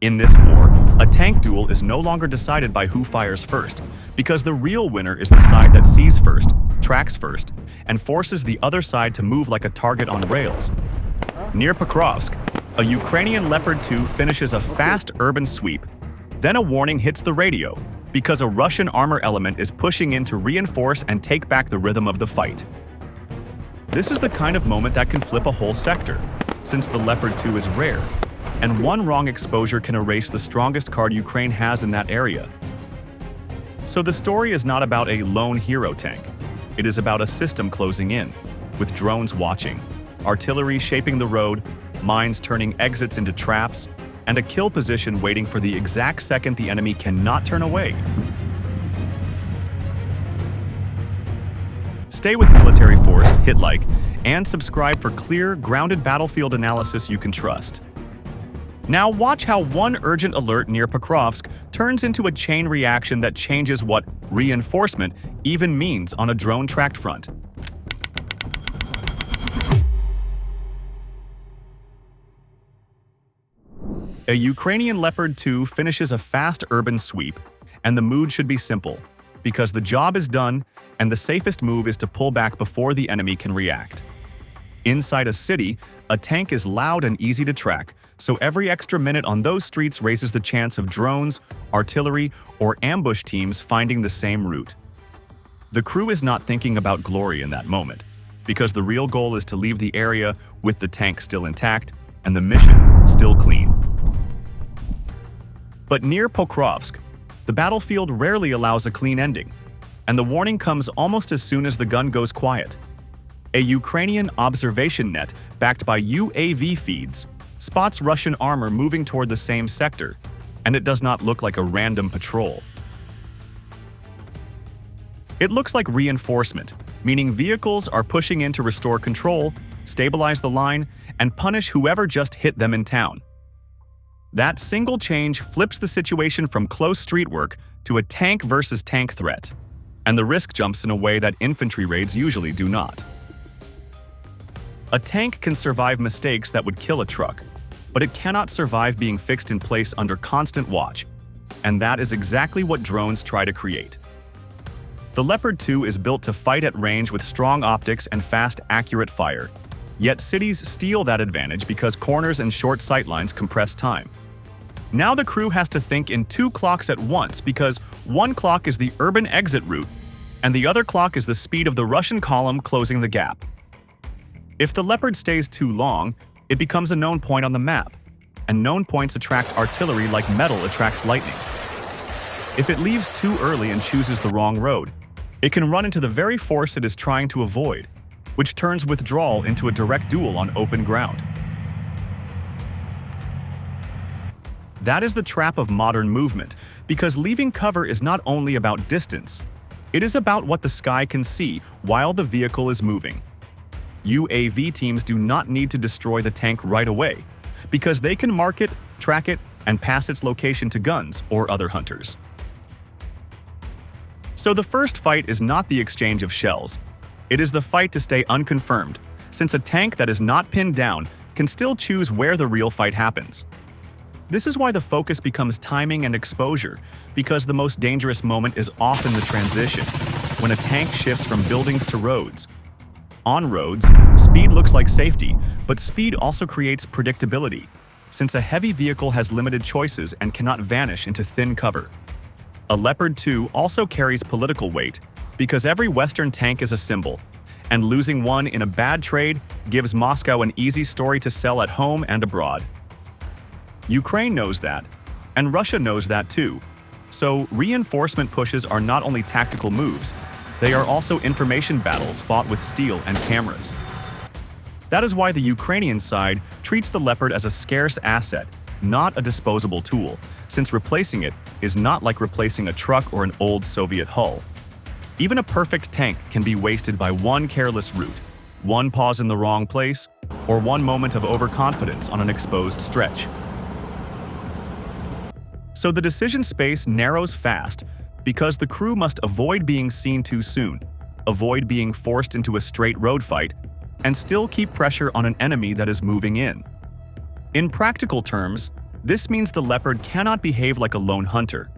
In this war, a tank duel is no longer decided by who fires first, because the real winner is the side that sees first, tracks first, and forces the other side to move like a target on rails. Near Pokrovsk, a Ukrainian Leopard 2 finishes a fast urban sweep. Then a warning hits the radio, because a Russian armor element is pushing in to reinforce and take back the rhythm of the fight. This is the kind of moment that can flip a whole sector, since the Leopard 2 is rare, and one wrong exposure can erase the strongest card Ukraine has in that area. So the story is not about a lone hero tank. It is about a system closing in, with drones watching, artillery shaping the road, mines turning exits into traps, and a kill position waiting for the exact second the enemy cannot turn away. Stay with Military Force, hit like, and subscribe for clear, grounded battlefield analysis you can trust. Now watch how one urgent alert near Pokrovsk turns into a chain reaction that changes what reinforcement even means on a drone-tracked front. A Ukrainian Leopard 2 finishes a fast urban sweep, and the mood should be simple, because the job is done and the safest move is to pull back before the enemy can react. Inside a city, a tank is loud and easy to track, so every extra minute on those streets raises the chance of drones, artillery, or ambush teams finding the same route. The crew is not thinking about glory in that moment, because the real goal is to leave the area with the tank still intact and the mission still clean. But near Pokrovsk, the battlefield rarely allows a clean ending, and the warning comes almost as soon as the gun goes quiet. A Ukrainian observation net, backed by UAV feeds, spots Russian armor moving toward the same sector, and it does not look like a random patrol. It looks like reinforcement, meaning vehicles are pushing in to restore control, stabilize the line, and punish whoever just hit them in town. That single change flips the situation from close street work to a tank versus tank threat, and the risk jumps in a way that infantry raids usually do not. A tank can survive mistakes that would kill a truck, but it cannot survive being fixed in place under constant watch, and that is exactly what drones try to create. The Leopard 2 is built to fight at range with strong optics and fast, accurate fire, yet cities steal that advantage because corners and short sightlines compress time. Now the crew has to think in two clocks at once because one clock is the urban exit route, and the other clock is the speed of the Russian column closing the gap. If the Leopard stays too long, it becomes a known point on the map, and known points attract artillery like metal attracts lightning. If it leaves too early and chooses the wrong road, it can run into the very force it is trying to avoid, which turns withdrawal into a direct duel on open ground. That is the trap of modern movement, because leaving cover is not only about distance, it is about what the sky can see while the vehicle is moving. UAV teams do not need to destroy the tank right away, because they can mark it, track it, and pass its location to guns or other hunters. So the first fight is not the exchange of shells. It is the fight to stay unconfirmed, since a tank that is not pinned down can still choose where the real fight happens. This is why the focus becomes timing and exposure, because the most dangerous moment is often the transition, when a tank shifts from buildings to roads. On roads, speed looks like safety, but speed also creates predictability, since a heavy vehicle has limited choices and cannot vanish into thin cover. A Leopard 2 also carries political weight, because every Western tank is a symbol, and losing one in a bad trade gives Moscow an easy story to sell at home and abroad. Ukraine knows that, and Russia knows that too. So reinforcement pushes are not only tactical moves, they are also information battles fought with steel and cameras. That is why the Ukrainian side treats the Leopard as a scarce asset, not a disposable tool, since replacing it is not like replacing a truck or an old Soviet hull. Even a perfect tank can be wasted by one careless route, one pause in the wrong place, or one moment of overconfidence on an exposed stretch. So the decision space narrows fast, because the crew must avoid being seen too soon, avoid being forced into a straight road fight, and still keep pressure on an enemy that is moving in. In practical terms, This means the Leopard cannot behave like a lone hunter,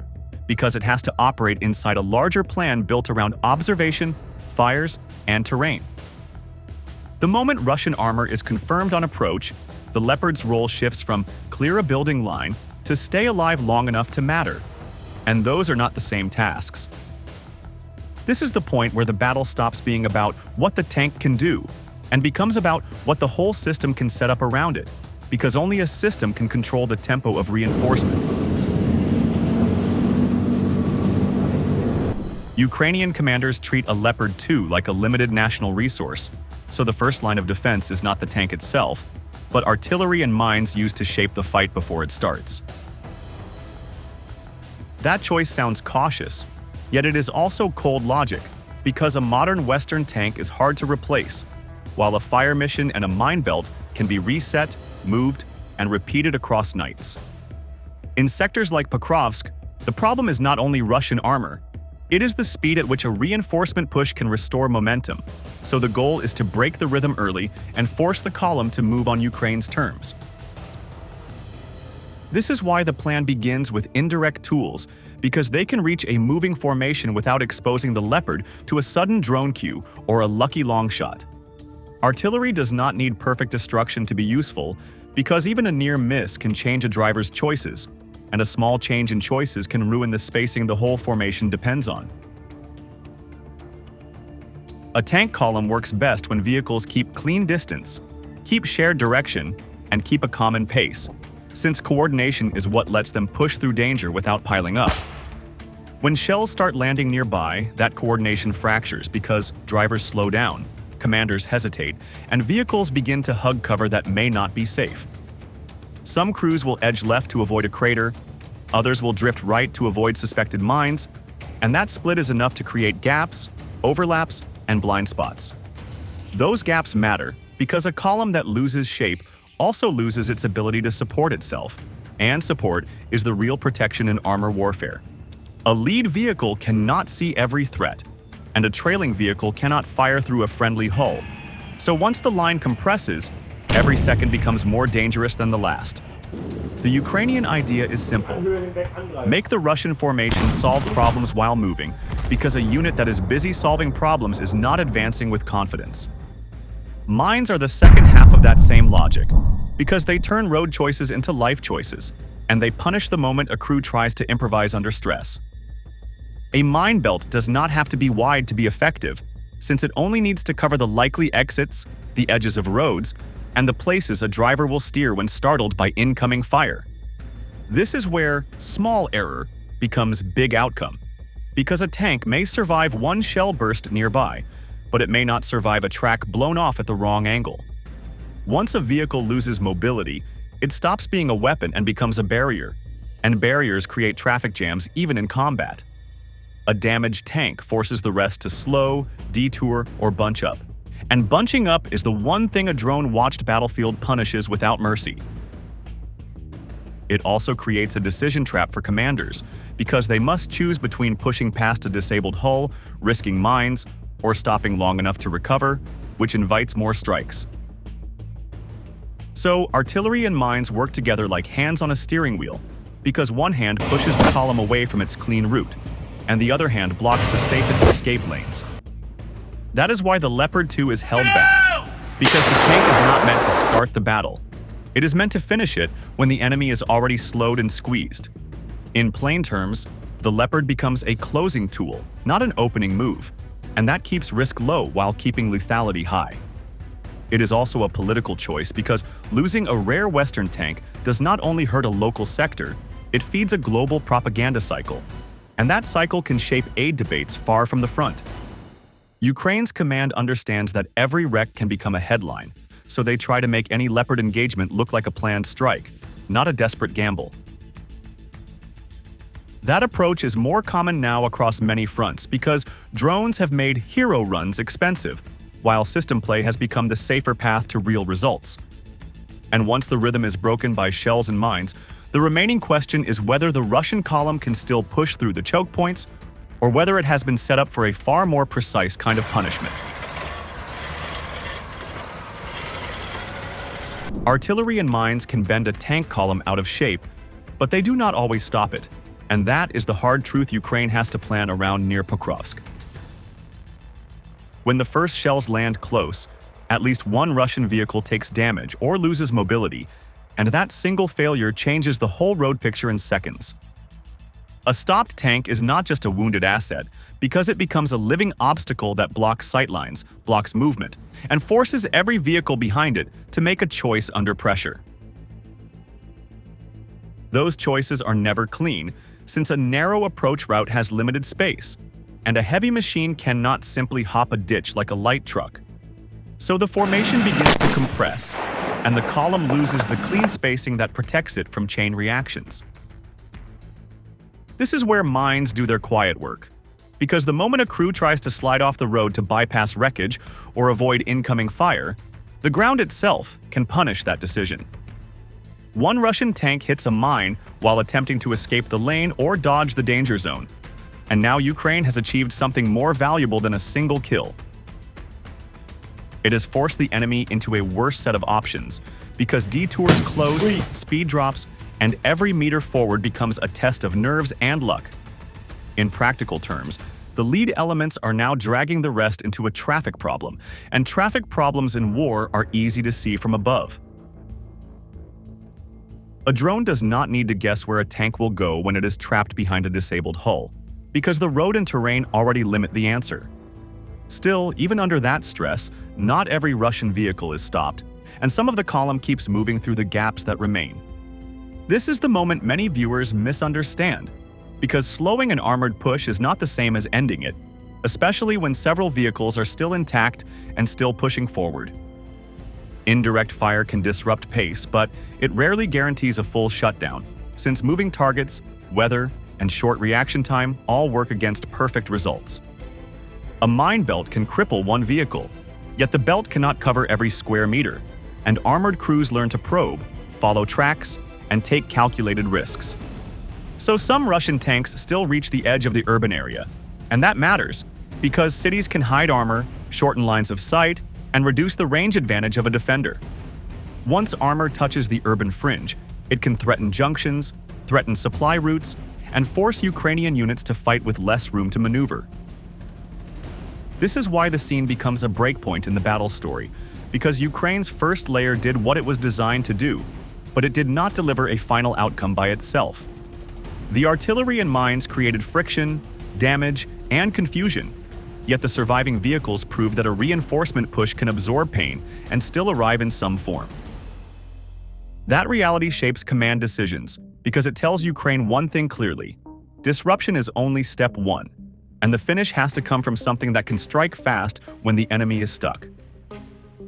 because it has to operate inside a larger plan built around observation, fires, and terrain. The moment Russian armor is confirmed on approach, the Leopard's role shifts from clear a building line to stay alive long enough to matter, and those are not the same tasks. This is the point where the battle stops being about what the tank can do and becomes about what the whole system can set up around it, because only a system can control the tempo of reinforcement. Ukrainian commanders treat a Leopard 2 like a limited national resource, so the first line of defense is not the tank itself, but artillery and mines used to shape the fight before it starts. That choice sounds cautious, yet it is also cold logic, because a modern Western tank is hard to replace, while a fire mission and a mine belt can be reset, moved, and repeated across nights. In sectors like Pokrovsk, the problem is not only Russian armor, it is the speed at which a reinforcement push can restore momentum, so the goal is to break the rhythm early and force the column to move on Ukraine's terms. This is why the plan begins with indirect tools, because they can reach a moving formation without exposing the Leopard to a sudden drone queue or a lucky long shot. Artillery does not need perfect destruction to be useful, because even a near miss can change a driver's choices, and a small change in choices can ruin the spacing the whole formation depends on. A tank column works best when vehicles keep clean distance, keep shared direction, and keep a common pace, since coordination is what lets them push through danger without piling up. When shells start landing nearby, that coordination fractures because drivers slow down, commanders hesitate, and vehicles begin to hug cover that may not be safe. Some crews will edge left to avoid a crater, others will drift right to avoid suspected mines, and that split is enough to create gaps, overlaps, and blind spots. Those gaps matter because a column that loses shape also loses its ability to support itself, and support is the real protection in armor warfare. A lead vehicle cannot see every threat, and a trailing vehicle cannot fire through a friendly hull. So once the line compresses, every second becomes more dangerous than the last. The Ukrainian idea is simple. Make the Russian formation solve problems while moving, because a unit that is busy solving problems is not advancing with confidence. Mines are the second half of that same logic, because they turn road choices into life choices, and they punish the moment a crew tries to improvise under stress. A mine belt does not have to be wide to be effective, since it only needs to cover the likely exits, the edges of roads, and the places a driver will steer when startled by incoming fire. This is where small error becomes big outcome, because a tank may survive one shell burst nearby, but it may not survive a track blown off at the wrong angle. Once a vehicle loses mobility, it stops being a weapon and becomes a barrier, and barriers create traffic jams even in combat. A damaged tank forces the rest to slow, detour, or bunch up. And bunching up is the one thing a drone-watched battlefield punishes without mercy. It also creates a decision trap for commanders, because they must choose between pushing past a disabled hull, risking mines, or stopping long enough to recover, which invites more strikes. So, artillery and mines work together like hands on a steering wheel, because one hand pushes the column away from its clean route, and the other hand blocks the safest escape lanes. That is why the Leopard 2 is held back, because the tank is not meant to start the battle. It is meant to finish it when the enemy is already slowed and squeezed. In plain terms, the Leopard becomes a closing tool, not an opening move, and that keeps risk low while keeping lethality high. It is also a political choice because losing a rare Western tank does not only hurt a local sector, it feeds a global propaganda cycle, and that cycle can shape aid debates far from the front. Ukraine's command understands that every wreck can become a headline, so they try to make any Leopard engagement look like a planned strike, not a desperate gamble. That approach is more common now across many fronts because drones have made hero runs expensive, while system play has become the safer path to real results. And once the rhythm is broken by shells and mines, the remaining question is whether the Russian column can still push through the choke points, or whether it has been set up for a far more precise kind of punishment. Artillery and mines can bend a tank column out of shape, But they do not always stop it, and that is the hard truth Ukraine has to plan around near Pokrovsk. When the first shells land close, at least one Russian vehicle takes damage or loses mobility, and that single failure changes the whole road picture in seconds. A stopped tank is not just a wounded asset, because it becomes a living obstacle that blocks sightlines, blocks movement, and forces every vehicle behind it to make a choice under pressure. Those choices are never clean, since a narrow approach route has limited space, and a heavy machine cannot simply hop a ditch like a light truck. So the formation begins to compress, and the column loses the clean spacing that protects it from chain reactions. This is where mines do their quiet work, because the moment a crew tries to slide off the road to bypass wreckage or avoid incoming fire, the ground itself can punish that decision. One Russian tank hits a mine while attempting to escape the lane or dodge the danger zone, and now Ukraine has achieved something more valuable than a single kill. It has forced the enemy into a worse set of options, because detours close, speed drops, and every meter forward becomes a test of nerves and luck. In practical terms, the lead elements are now dragging the rest into a traffic problem, and traffic problems in war are easy to see from above. A drone does not need to guess where a tank will go when it is trapped behind a disabled hull, because the road and terrain already limit the answer. Still, even under that stress, not every Russian vehicle is stopped, and some of the column keeps moving through the gaps that remain. This is the moment many viewers misunderstand, because slowing an armored push is not the same as ending it, especially when several vehicles are still intact and still pushing forward. Indirect fire can disrupt pace, but it rarely guarantees a full shutdown, since moving targets, weather, and short reaction time all work against perfect results. A mine belt can cripple one vehicle, yet the belt cannot cover every square meter, and armored crews learn to probe, follow tracks, and take calculated risks. So some Russian tanks still reach the edge of the urban area, and that matters, because cities can hide armor, shorten lines of sight, and reduce the range advantage of a defender. Once armor touches the urban fringe, it can threaten junctions, threaten supply routes, and force Ukrainian units to fight with less room to maneuver. This is why the scene becomes a breakpoint in the battle story, because Ukraine's first layer did what it was designed to do, but it did not deliver a final outcome by itself. The artillery and mines created friction, damage, and confusion, yet the surviving vehicles proved that a reinforcement push can absorb pain and still arrive in some form. That reality shapes command decisions, because it tells Ukraine one thing clearly: disruption is only step one, and the finish has to come from something that can strike fast when the enemy is stuck.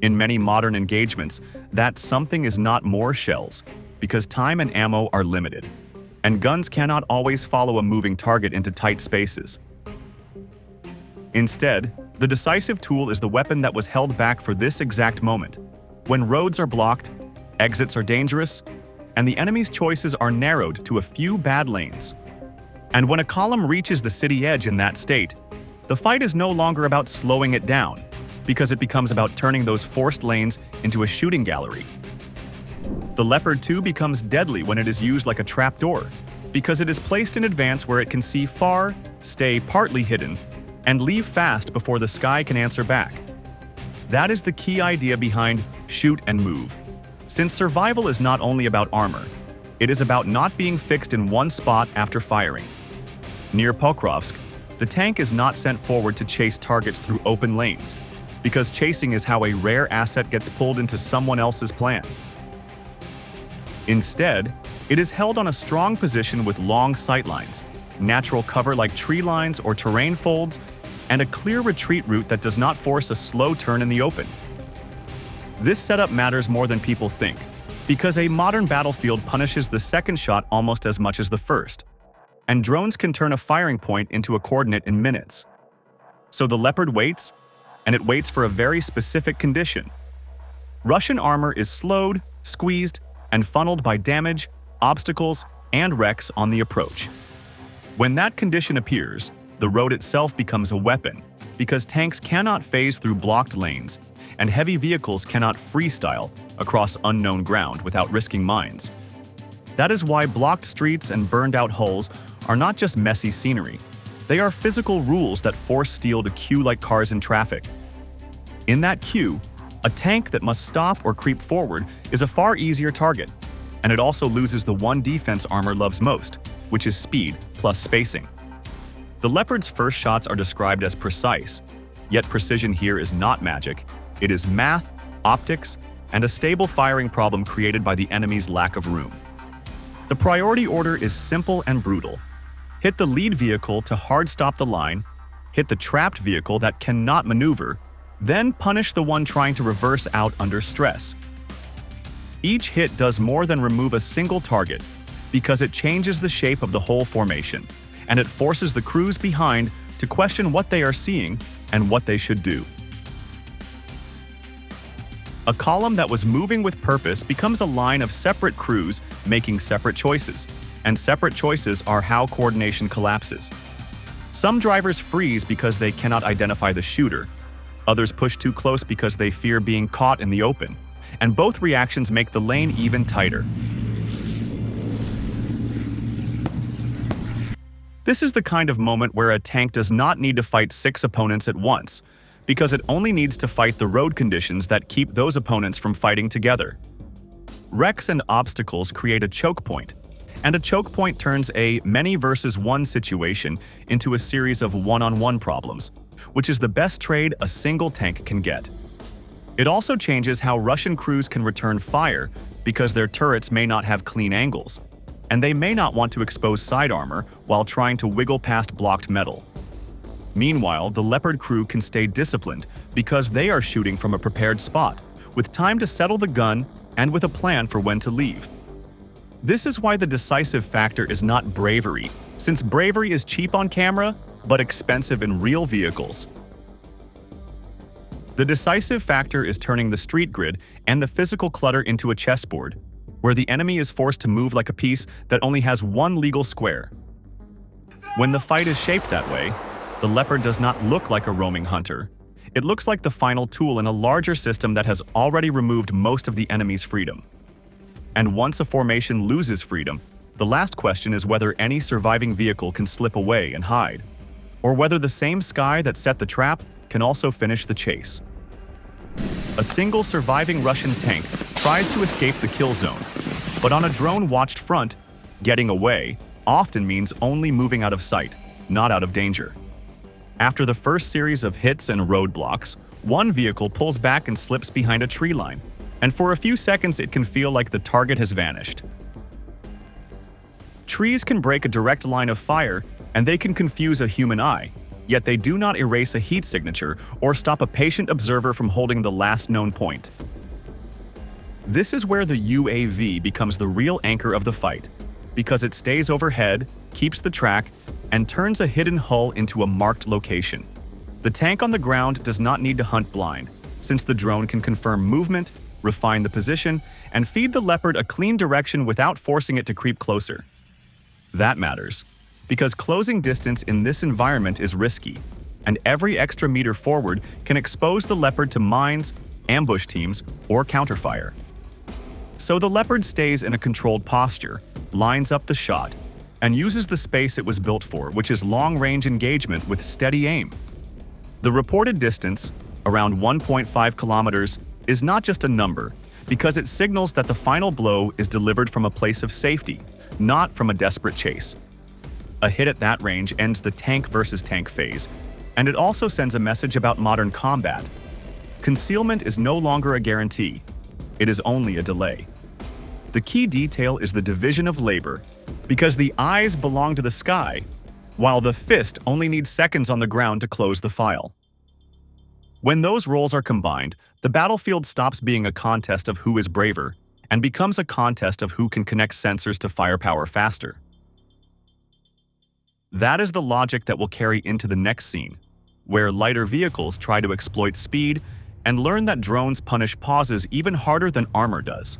In many modern engagements, that something is not more shells, because time and ammo are limited, and guns cannot always follow a moving target into tight spaces. Instead, the decisive tool is the weapon that was held back for this exact moment, when roads are blocked, exits are dangerous, and the enemy's choices are narrowed to a few bad lanes. And when a column reaches the city edge in that state, the fight is no longer about slowing it down, because it becomes about turning those forced lanes into a shooting gallery. The Leopard 2 becomes deadly when it is used like a trapdoor, because it is placed in advance where it can see far, stay partly hidden, and leave fast before the sky can answer back. That is the key idea behind shoot and move, since survival is not only about armor, it is about not being fixed in one spot after firing. Near Pokrovsk, the tank is not sent forward to chase targets through open lanes, because chasing is how a rare asset gets pulled into someone else's plan. Instead, it is held on a strong position with long sightlines, natural cover like tree lines or terrain folds, and a clear retreat route that does not force a slow turn in the open. This setup matters more than people think, because a modern battlefield punishes the second shot almost as much as the first, and drones can turn a firing point into a coordinate in minutes. So the Leopard waits, and it waits for a very specific condition. Russian armor is slowed, squeezed, and funneled by damage, obstacles, and wrecks on the approach. When that condition appears, the road itself becomes a weapon, because tanks cannot phase through blocked lanes, and heavy vehicles cannot freestyle across unknown ground without risking mines. That is why blocked streets and burned-out hulls are not just messy scenery. They are physical rules that force steel to queue like cars in traffic. In that queue, a tank that must stop or creep forward is a far easier target, and it also loses the one defense armor loves most, which is speed plus spacing. The Leopard's first shots are described as precise, yet precision here is not magic. It is math, optics, and a stable firing problem created by the enemy's lack of room. The priority order is simple and brutal. Hit the lead vehicle to hard stop the line, hit the trapped vehicle that cannot maneuver, then punish the one trying to reverse out under stress. Each hit does more than remove a single target, because it changes the shape of the whole formation, and it forces the crews behind to question what they are seeing and what they should do. A column that was moving with purpose becomes a line of separate crews making separate choices, and separate choices are how coordination collapses. Some drivers freeze because they cannot identify the shooter. Others push too close because they fear being caught in the open, and both reactions make the lane even tighter. This is the kind of moment where a tank does not need to fight 6 opponents at once, because it only needs to fight the road conditions that keep those opponents from fighting together. Wrecks and obstacles create a choke point, and a choke point turns a many versus one situation into a series of one-on-one problems, which is the best trade a single tank can get. It also changes how Russian crews can return fire because their turrets may not have clean angles, and they may not want to expose side armor while trying to wiggle past blocked metal. Meanwhile, the Leopard crew can stay disciplined because they are shooting from a prepared spot, with time to settle the gun and with a plan for when to leave. This is why the decisive factor is not bravery, since bravery is cheap on camera but expensive in real vehicles. The decisive factor is turning the street grid and the physical clutter into a chessboard, where the enemy is forced to move like a piece that only has one legal square. When the fight is shaped that way, the Leopard does not look like a roaming hunter. It looks like the final tool in a larger system that has already removed most of the enemy's freedom. And once a formation loses freedom, the last question is whether any surviving vehicle can slip away and hide, or whether the same sky that set the trap can also finish the chase. A single surviving Russian tank tries to escape the kill zone, but on a drone-watched front, getting away often means only moving out of sight, not out of danger. After the first series of hits and roadblocks, one vehicle pulls back and slips behind a tree line, and for a few seconds it can feel like the target has vanished. Trees can break a direct line of fire, and they can confuse a human eye, yet they do not erase a heat signature or stop a patient observer from holding the last known point. This is where the UAV becomes the real anchor of the fight, because it stays overhead, keeps the track, and turns a hidden hull into a marked location. The tank on the ground does not need to hunt blind, since the drone can confirm movement, refine the position, and feed the Leopard a clean direction without forcing it to creep closer. That matters, because closing distance in this environment is risky, and every extra meter forward can expose the Leopard to mines, ambush teams, or counterfire. So the Leopard stays in a controlled posture, lines up the shot, and uses the space it was built for, which is long-range engagement with steady aim. The reported distance, around 1.5 kilometers, is not just a number, because it signals that the final blow is delivered from a place of safety, not from a desperate chase. A hit at that range ends the tank versus tank phase, and it also sends a message about modern combat. Concealment is no longer a guarantee, it is only a delay. The key detail is the division of labor, because the eyes belong to the sky, while the fist only needs seconds on the ground to close the file. When those roles are combined, the battlefield stops being a contest of who is braver and becomes a contest of who can connect sensors to firepower faster. That is the logic that will carry into the next scene, where lighter vehicles try to exploit speed and learn that drones punish pauses even harder than armor does.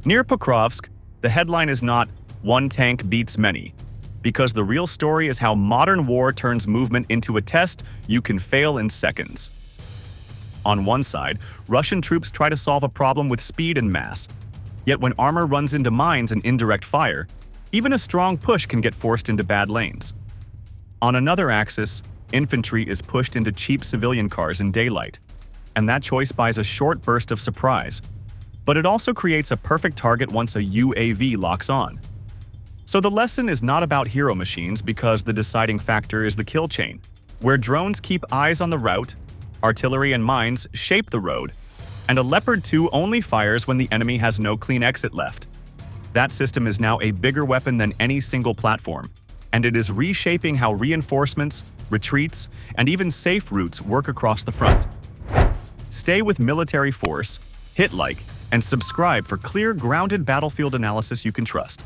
Near Pokrovsk, the headline is not "One tank beats many," because the real story is how modern war turns movement into a test you can fail in seconds. On one side, Russian troops try to solve a problem with speed and mass. Yet when armor runs into mines and indirect fire, even a strong push can get forced into bad lanes. On another axis, infantry is pushed into cheap civilian cars in daylight, and that choice buys a short burst of surprise. But it also creates a perfect target once a UAV locks on. So the lesson is not about hero machines because the deciding factor is the kill chain, where drones keep eyes on the route, artillery and mines shape the road, and a Leopard 2 only fires when the enemy has no clean exit left. That system is now a bigger weapon than any single platform, and it is reshaping how reinforcements, retreats, and even safe routes work across the front. Stay with Military Force, hit like, and subscribe for clear, grounded battlefield analysis you can trust.